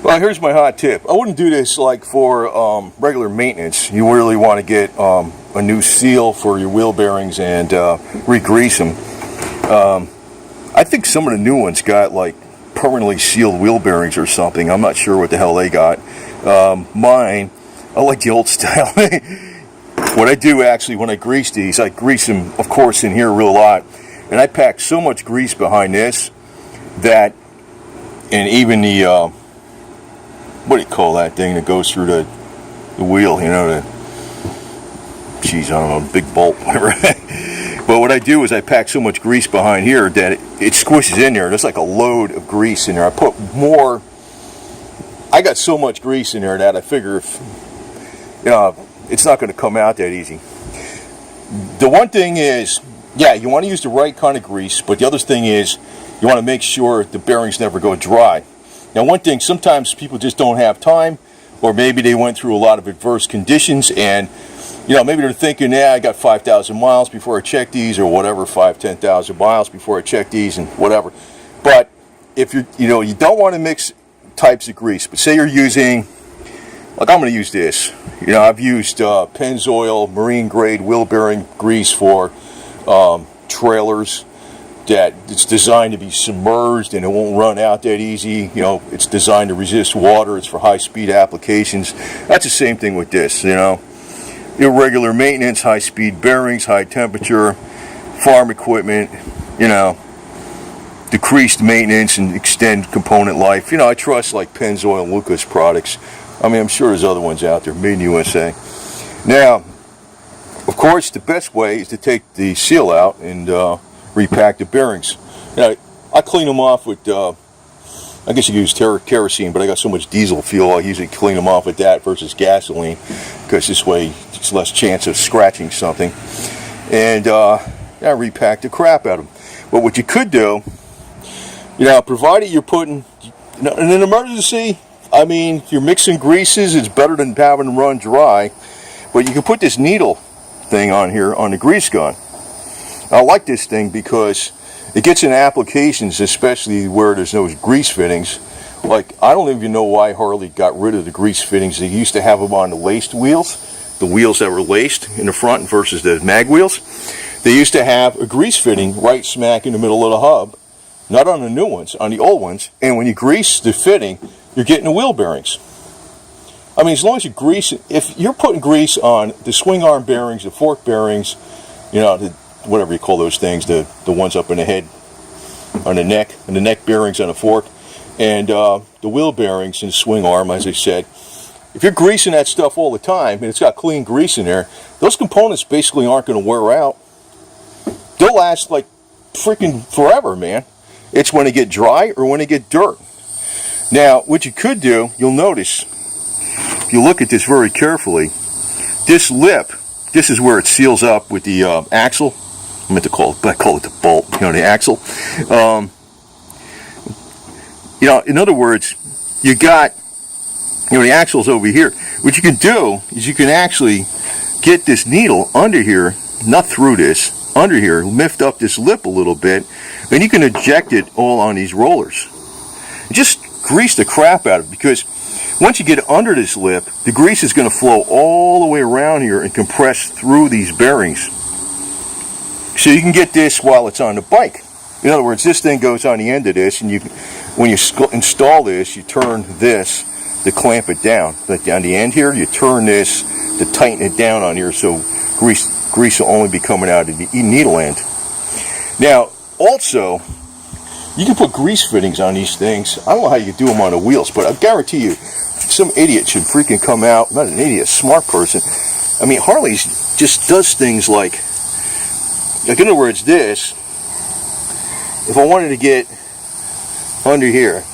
Well, here's my hot tip. I wouldn't do this like for regular maintenance. You really want to get a new seal for your wheel bearings and re-grease them. I think some of the new ones got like permanently sealed wheel bearings or something. I'm not sure what the hell they got. Mine, I like the old style. What I do actually when I grease these, I grease them, of course, in here real lot. And I pack so much grease behind this that, and even the what do you call that thing that goes through the wheel, you know, I don't know, big bolt, whatever. But what I do is I pack so much grease behind here that it squishes in there. There's like a load of grease in there. I put more, I got so much grease in there that I figure if, you know, it's not going to come out that easy. The one thing is, yeah, you want to use the right kind of grease, but the other thing is you want to make sure the bearings never go dry. Now, one thing, sometimes people just don't have time, or maybe they went through a lot of adverse conditions, and you know, maybe they're thinking, yeah, I got 5,000 miles before I check these, or whatever, 10,000 miles before I check these, and whatever. But if you don't want to mix types of grease, but say you're using, like I'm going to use this. You know, I've used Pennzoil marine grade wheel bearing grease for trailers. That it's designed to be submerged and it won't run out that easy. You know, it's designed to resist water. It's for high-speed applications. That's the same thing with this, you know. Irregular maintenance, high-speed bearings, high temperature, farm equipment, you know, decreased maintenance and extend component life. You know, I trust like Pennzoil and Lucas products. I mean, I'm sure there's other ones out there, made in the USA. Now, of course, the best way is to take the seal out and repack the bearings. Now, I clean them off with, I guess you could use kerosene, but I got so much diesel fuel, I usually clean them off with that versus gasoline, because this way it's less chance of scratching something. And I repack the crap out of them. But what you could do, you know, provided you're putting, you know, in an emergency, I mean, if you're mixing greases, it's better than having them run dry. But you can put this needle thing on here on the grease gun. I like this thing because it gets in applications, especially where there's no grease fittings. Like, I don't even know why Harley got rid of the grease fittings. They used to have them on the laced wheels, the wheels that were laced in the front versus the mag wheels. They used to have a grease fitting right smack in the middle of the hub, not on the new ones, on the old ones. And when you grease the fitting, you're getting the wheel bearings. I mean, as long as you grease, if you're putting grease on the swing arm bearings, the fork bearings, you know, whatever you call those things, the ones up in the head, on the neck, and the neck bearings on the fork, and the wheel bearings and swing arm, as I said, if you're greasing that stuff all the time, and it's got clean grease in there, those components basically aren't going to wear out. They'll last like freaking forever, man. It's when they get dry or when they get dirt. Now, what you could do, you'll notice, if you look at this very carefully, this lip, this is where it seals up with the axle. I meant to call it, but I call it the bolt, you know, the axle. You know, in other words, you got, you know, the axle's over here. What you can do is you can actually get this needle under here, not through this, under here, lift up this lip a little bit, and you can eject it all on these rollers. Just grease the crap out of it, because once you get under this lip, the grease is going to flow all the way around here and compress through these bearings. So you can get this while it's on the bike. In other words, this thing goes on the end of this, and when you install this, you turn this to clamp it down. Like on the end here, you turn this to tighten it down on here, so grease will only be coming out of the needle end. Now, also, you can put grease fittings on these things. I don't know how you do them on the wheels, but I guarantee you, some idiot should freaking come out, not an idiot, a smart person. I mean, Harley just does things like in other words, this, if I wanted to get under here,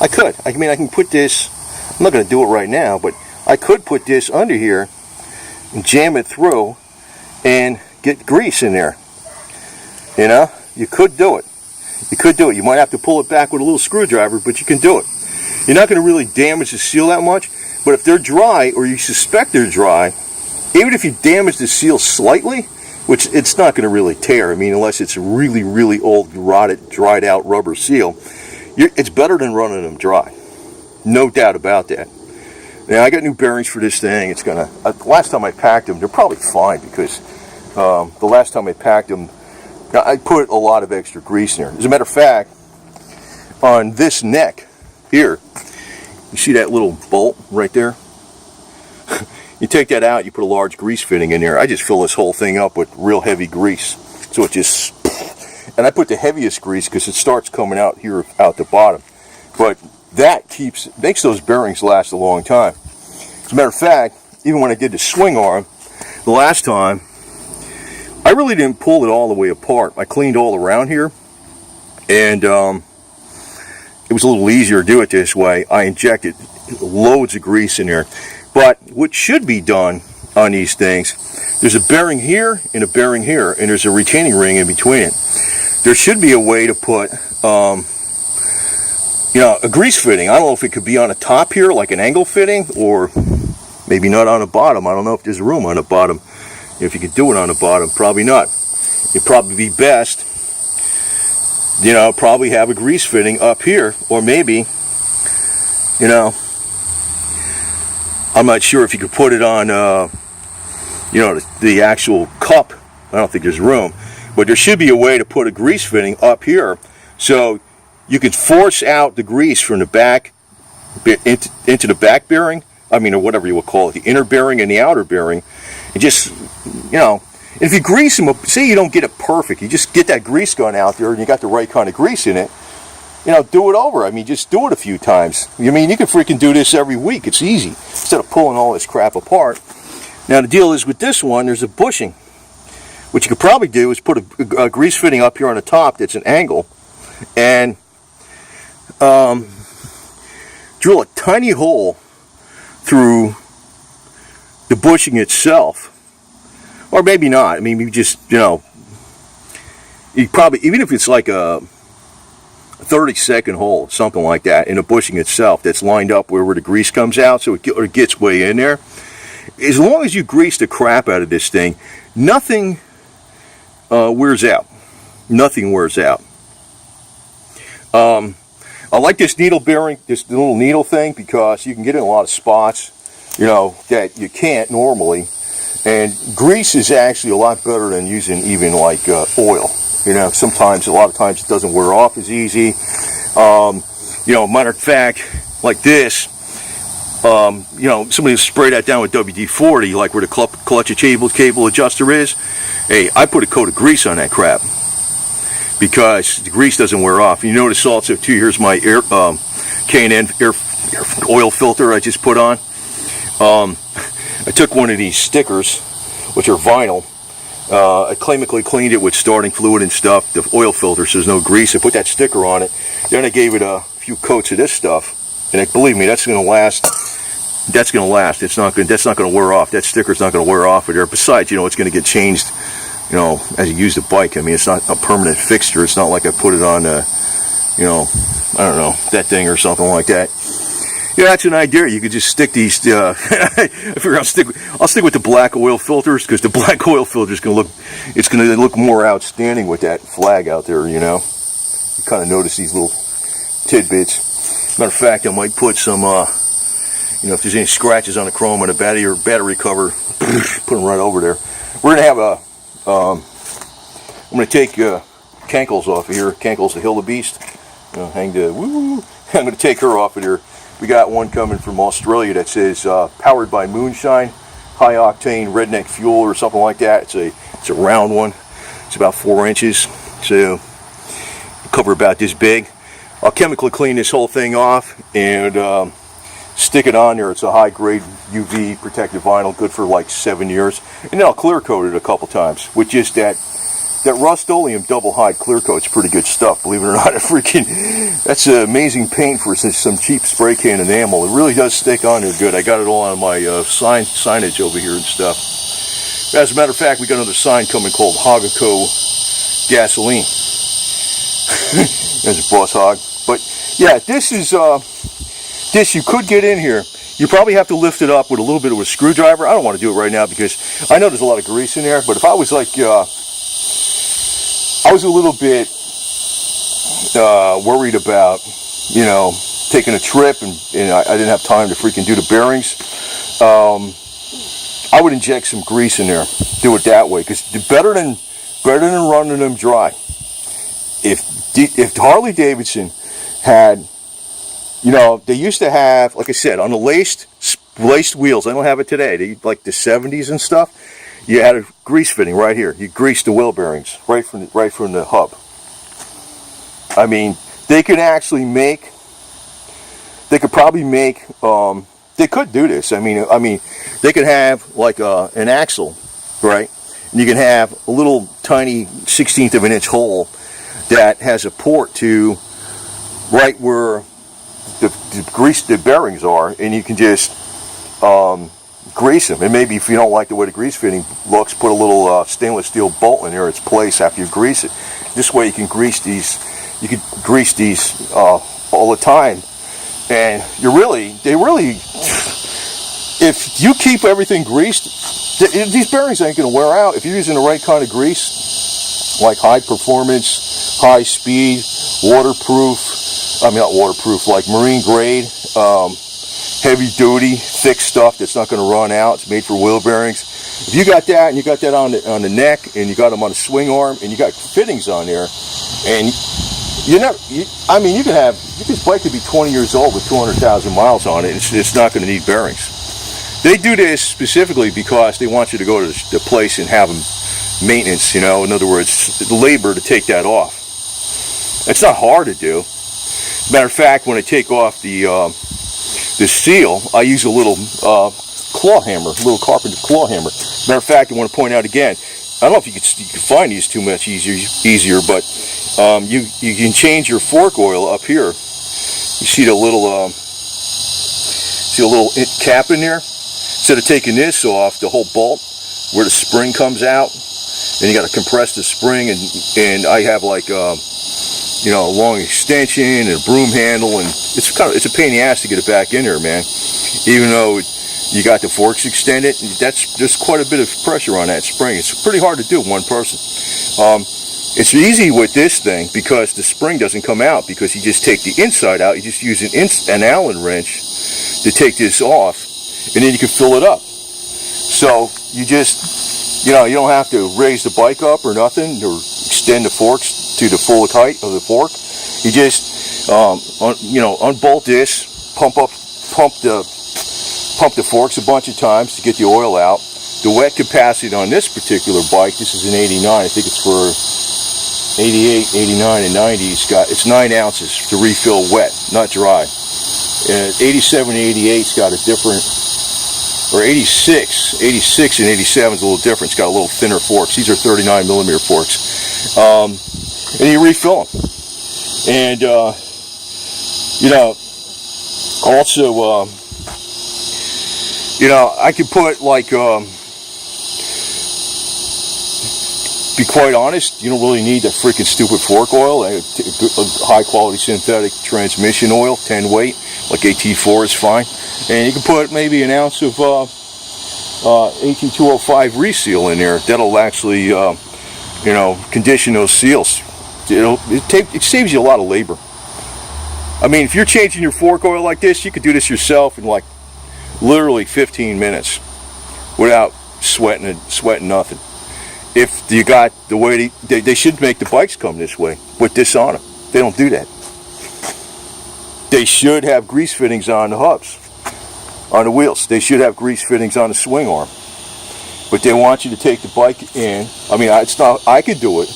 I could. I mean, I can put this, I'm not going to do it right now, but I could put this under here and jam it through and get grease in there. You know, you could do it. You could do it. You might have to pull it back with a little screwdriver, but you can do it. You're not going to really damage the seal that much, but if they're dry, or you suspect they're dry, even if you damage the seal slightly, which it's not going to really tear, I mean, unless it's a really, really old, rotted, dried out rubber seal, it's better than running them dry. No doubt about that. Now, I got new bearings for this thing. It's gonna. Last time I packed them, they're probably fine because the last time I packed them, I put a lot of extra grease in there. As a matter of fact, on this neck here, you see that little bolt right there? You take that out, you put a large grease fitting in there. I just fill this whole thing up with real heavy grease. So it just, and I put the heaviest grease because it starts coming out here out the bottom. But that makes those bearings last a long time. As a matter of fact, even when I did the swing arm the last time, I really didn't pull it all the way apart. I cleaned all around here, and it was a little easier to do it this way. I injected loads of grease in there. But what should be done on these things, there's a bearing here and a bearing here, and there's a retaining ring in between it. There should be a way to put, a grease fitting. I don't know if it could be on the top here, like an angle fitting, or maybe not on the bottom. I don't know if there's room on the bottom. If you could do it on the bottom, probably not. It'd probably be best, probably have a grease fitting up here, or maybe, I'm not sure if you could put it on, the actual cup. I don't think there's room. But there should be a way to put a grease fitting up here so you could force out the grease from the back into the back bearing. Or whatever you would call it, the inner bearing and the outer bearing. And just, if you grease them, say you don't get it perfect, you just get that grease gun out there and you got the right kind of grease in it. Do it over. Just do it a few times. You can freaking do this every week. It's easy. Instead of pulling all this crap apart. Now, the deal is with this one, there's a bushing. What you could probably do is put a grease fitting up here on the top that's an angle. And drill a tiny hole through the bushing itself. Or maybe not. You just, you probably, even if it's like a 30-second hole, something like that, in the bushing itself that's lined up where the grease comes out, so it gets way in there. As long as you grease the crap out of this thing, nothing wears out. Nothing wears out. I like this needle bearing, this little needle thing, because you can get in a lot of spots, that you can't normally. And grease is actually a lot better than using even like oil. A lot of times it doesn't wear off as easy. Matter of fact, like this, somebody spray that down with WD-40, like where the clutch cable adjuster is. Hey, I put a coat of grease on that crap because the grease doesn't wear off. You notice also too, here's my K&N air oil filter I just put on. I took one of these stickers, which are vinyl. I chemically cleaned it with starting fluid and stuff, the oil filter, so there's no grease. I put that sticker on it. Then I gave it a few coats of this stuff, and believe me, that's going to last. That's going to last. That's not going to wear off. That sticker's not going to wear off of there. Besides, it's going to get changed, as you use the bike. It's not a permanent fixture. It's not like I put it on, I don't know, that thing or something like that. Yeah, that's an idea. You could just stick these. I figure I'll stick with the black oil filters, because the black oil filter is going to look more outstanding with that flag out there. You kind of notice these little tidbits. Matter of fact, I might put some. If there's any scratches on the chrome on the battery cover, put them right over there. We're gonna have I'm gonna take Cankles off of here. Cankles, the Hill of Beast. I'm gonna take her off of here. We got one coming from Australia that says powered by moonshine, high octane redneck fuel or something like that. It's a round one. It's about 4 inches, so cover about this big. I'll chemically clean this whole thing off and stick it on there. It's a high grade UV protective vinyl, good for like 7 years. And then I'll clear coat it a couple times with just that Rust-Oleum double hide clear coat's pretty good stuff, believe it or not. That's an amazing paint for some cheap spray can enamel. It really does stick on there good. I got it all on my signage over here and stuff. As a matter of fact, we got another sign coming called Hagaco Gasoline. There's a boss hog. But yeah, this you could get in here. You probably have to lift it up with a little bit of a screwdriver. I don't want to do it right now because I know there's a lot of grease in there, but if I was like I was a little bit worried about, taking a trip and I didn't have time to freaking do the bearings, I would inject some grease in there. Do it that way, because better than running them dry. If Harley Davidson had, they used to have, like I said, on the laced wheels. I don't have it today. They like the 70s and stuff. You had a grease fitting right here. You greased the wheel bearings right from the hub. I mean, they could actually make. They could probably make. They could do this. I mean, they could have like an axle, right? And you can have a little tiny 1/16 of an inch hole that has a port to right where the bearings are, and you can just grease them. And maybe if you don't like the way the grease fitting looks, put a little stainless steel bolt in there its place after you grease it. This way you can grease these. You could grease these all the time, and if you keep everything greased, these bearings ain't going to wear out if you're using the right kind of grease, like high performance, high speed, waterproof. Not waterproof, like marine grade, heavy duty, thick stuff that's not going to run out. It's made for wheel bearings. If you got that, and you got that on the neck, and you got them on the swing arm, and you got fittings on there, and this bike could be 20 years old with 200,000 miles on it. It's not going to need bearings. They do this specifically because they want you to go to the place and have them maintenance. In other words, the labor to take that off. It's not hard to do. Matter of fact, when I take off the seal, I use a little claw hammer, a little carpenter claw hammer. Matter of fact, I want to point out again. I don't know if you can find these too much easier, but you can change your fork oil up here. You see the little cap in there. Instead of taking this off, the whole bolt where the spring comes out, and you got to compress the spring, and I have like a long extension and a broom handle, and it's a pain in the ass to get it back in there, man. Even though you got the forks extended, there's quite a bit of pressure on that spring. It's pretty hard to do one person. It's easy with this thing because the spring doesn't come out, because you just take the inside out. You just use an Allen wrench to take this off, and then you can fill it up. So you just, you don't have to raise the bike up or nothing, or extend the forks to the full height of the fork. You just, unbolt this, pump the forks a bunch of times to get the oil out. The wet capacity on this particular bike, this is an 89, I think it's for 88, 89, and 90, it's 9 ounces to refill wet, not dry. And 87 and 88's got a different, or 86 and 87 is a little different. It's got a little thinner forks. These are 39 millimeter forks. And you refill them. And, also, I could put like, be quite honest, you don't really need that freaking stupid fork oil. High quality synthetic transmission oil, 10 weight, like AT4 is fine. And you can put maybe an ounce of AT205 reseal in there. That'll actually, condition those seals. It saves you a lot of labor. I mean, if you're changing your fork oil like this, you could do this yourself in like literally 15 minutes without sweating nothing. If you got the way they should make the bikes come this way with this on them. They don't do that. They should have grease fittings on the hubs, on the wheels. They should have grease fittings on the swing arm. But they want you to take the bike in. It's not, I could do it,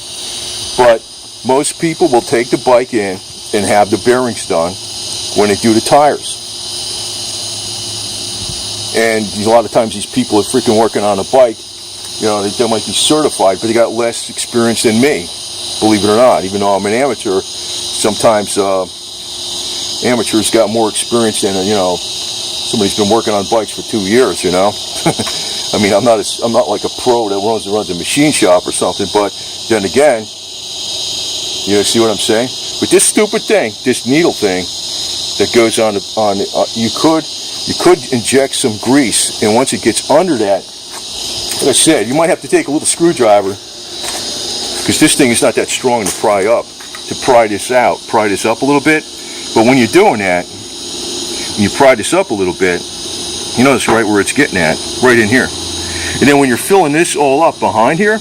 but most people will take the bike in and have the bearings done when they do the tires. And a lot of times these people are freaking working on a bike, they might be certified, but they got less experience than me, believe it or not. Even though I'm an amateur, sometimes amateurs got more experience than, somebody's been working on bikes for 2 years, I'm not like a pro that runs a machine shop or something, but then again, see what I'm saying? But this stupid thing, this needle thing that goes on you could inject some grease, and once it gets under that, like I said, you might have to take a little screwdriver, because this thing is not that strong to pry this up a little bit. But when you're doing that, you pry this up a little bit, you notice right where it's getting at, right in here. And then when you're filling this all up behind here,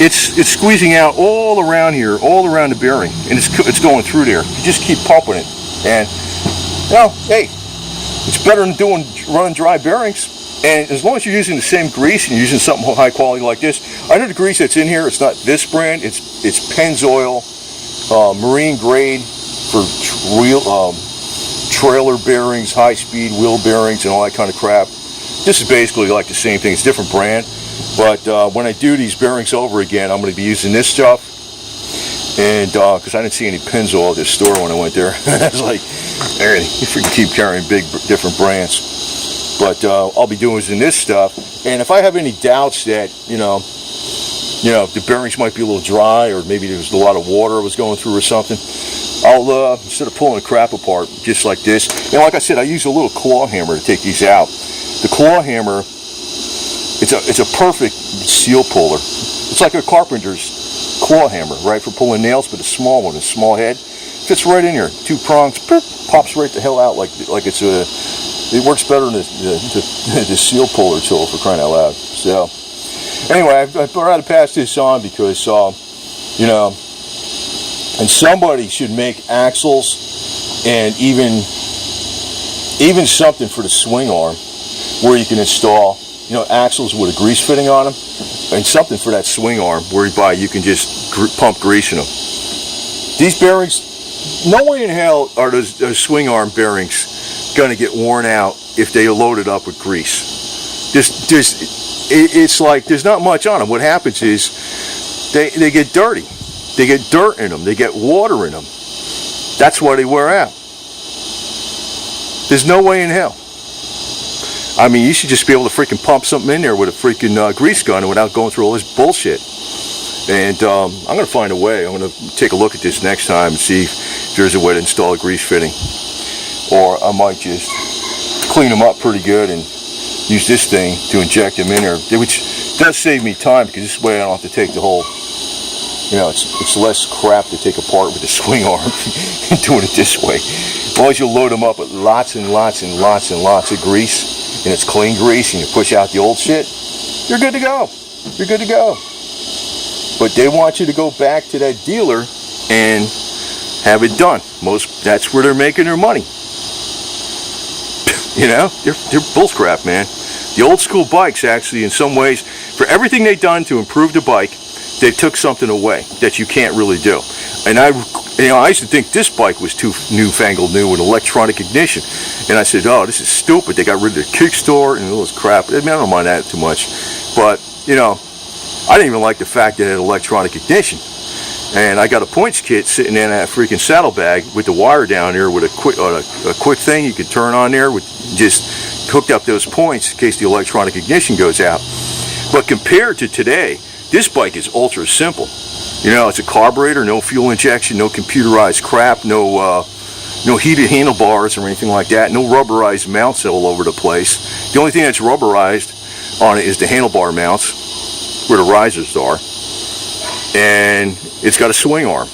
it's squeezing out all around here, all around the bearing, and it's going through there. You just keep pumping it, and hey, it's better than running dry bearings. And as long as you're using the same grease and you're using something high quality like this, I know the grease that's in here, it's not this brand, it's Pennzoil, marine grade for trailer bearings, high speed wheel bearings, and all that kind of crap. This is basically like the same thing. It's a different brand, but when I do these bearings over again, I'm going to be using this stuff. And because I didn't see any Pennzoil at this store when I went there, I was like, "Hey, you freaking keep carrying different brands." But I'll be doing this stuff, and if I have any doubts that the bearings might be a little dry, or maybe there's a lot of water was going through or something, I'll instead of pulling the crap apart just like this, and like I said, I use a little claw hammer to take these out. The claw hammer, it's a perfect seal puller. It's like a carpenter's claw hammer, right, for pulling nails, but a small one, a small head, fits right in here. 2 prongs, pops right the hell out like it's a. It works better than the seal puller tool, for crying out loud. So, anyway, I brought to pass this on because, and somebody should make axles and even something for the swing arm where you can install, axles with a grease fitting on them, and something for that swing arm whereby you can just pump grease in them. These bearings, no way in hell are those swing arm bearings going to get worn out if they are loaded up with grease. It's like there's not much on them. What happens is they get dirty. They get dirt in them. They get water in them. That's why they wear out. There's no way in hell. I mean, you should just be able to freaking pump something in there with a freaking grease gun without going through all this bullshit. And I'm going to find a way. I'm going to take a look at this next time and see if there's a way to install a grease fitting. Or I might just clean them up pretty good and use this thing to inject them in there, which does save me time because this way I don't have to take the whole, it's less crap to take apart with the swing arm and doing it this way. As long as you load them up with lots and lots and lots and lots of grease, and it's clean grease, and you push out the old shit, you're good to go. You're good to go. But they want you to go back to that dealer and have it done. That's where they're making their money. They're bullcrap, man. The old school bikes, actually, in some ways, for everything they've done to improve the bike, they took something away that you can't really do. And I used to think this bike was too newfangled new with electronic ignition. And I said, oh, this is stupid. They got rid of the kickstart and all this crap. I mean, I don't mind that too much. But, I didn't even like the fact that it had electronic ignition. And I got a points kit sitting in that freaking saddlebag with the wire down there with a quick thing you could turn on there with just hooked up those points in case the electronic ignition goes out. But compared to today, this bike is ultra simple. It's a carburetor, no fuel injection, no computerized crap, no heated handlebars or anything like that, no rubberized mounts all over the place. The only thing that's rubberized on it is the handlebar mounts where the risers are. And it's got a swing arm.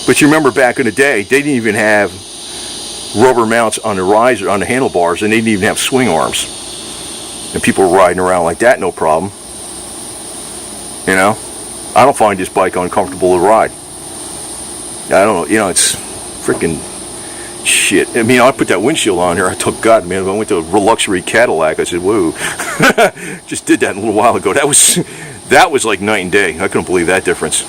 But you remember back in the day, they didn't even have rubber mounts on the riser, on the handlebars, and they didn't even have swing arms. And people were riding around like that, no problem. I don't find this bike uncomfortable to ride. I don't know, it's freaking shit. I mean, I put that windshield on here. I thought, God, man, if I went to a luxury Cadillac, I said, whoa. Just did that a little while ago. That was like night and day. I couldn't believe that difference.